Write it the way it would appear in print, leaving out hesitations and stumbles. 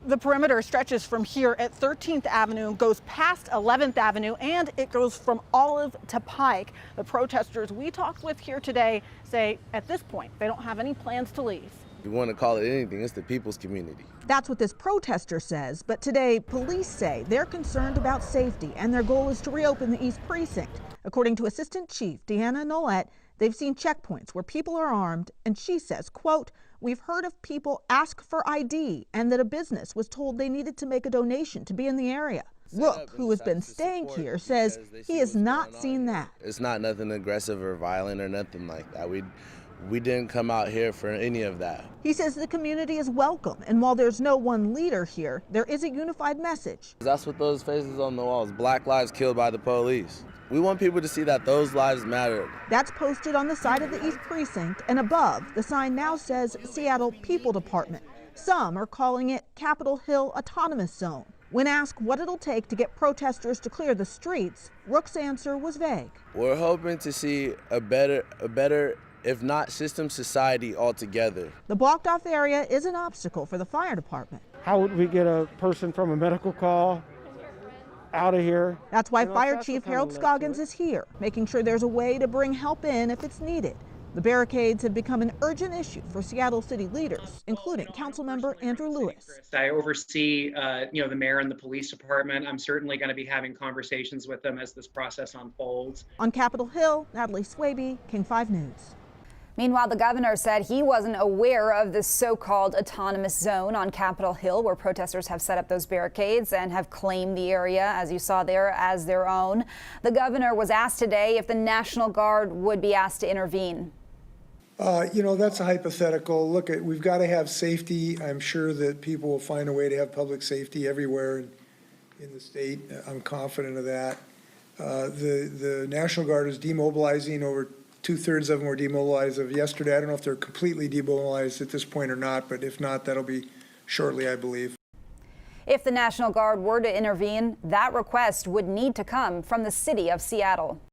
The perimeter stretches from here at 13th Avenue, goes past 11th Avenue, and it goes from Olive to Pike. The protesters we talked with here today say at this point they don't have any plans to leave. If you want to call it anything, it's the people's community. That's what this protester says, but today police say they're concerned about safety and their goal is to reopen the East Precinct. According to Assistant Chief Deanna Nolet, they've seen checkpoints where people are armed, and she says, quote, "We've heard of people ask for ID and that a business was told they needed to make a donation to be in the area." Rook, who has been staying here, says he has not seen that. It's not nothing aggressive or violent or nothing like that. We didn't come out here for any of that. He says the community is welcome, and while there's no one leader here, there is a unified message. That's what those faces on the walls, Black lives killed by the police. We want people to see that those lives matter. That's posted on the side of the East Precinct, and above, the sign now says Seattle People Department. Some are calling it Capitol Hill Autonomous Zone. When asked what it'll take to get protesters to clear the streets, Rook's answer was vague. We're hoping to see a better, if not system society altogether. The blocked off area is an obstacle for the fire department. How would we get a person from a medical call out of here? That's why Fire Chief Harold Scoggins is here, making sure there's a way to bring help in if it's needed. The barricades have become an urgent issue for Seattle city leaders, including Councilmember Andrew Lewis. I oversee, the mayor and the police department. I'm certainly going to be having conversations with them as this process unfolds. On Capitol Hill, Natalie Swaby, King 5 News. Meanwhile, the governor said he wasn't aware of this so-called autonomous zone on Capitol Hill, where protesters have set up those barricades and have claimed the area, as you saw there, as their own. The governor was asked today if the National Guard would be asked to intervene. That's a hypothetical. Look, we've got to have safety. I'm sure that people will find a way to have public safety everywhere in the state. I'm confident of that. The National Guard is demobilizing. Over 2/3 of them were demobilized of yesterday. I don't know if they're completely demobilized at this point or not, but if not, that'll be shortly, I believe. If the National Guard were to intervene, that request would need to come from the city of Seattle.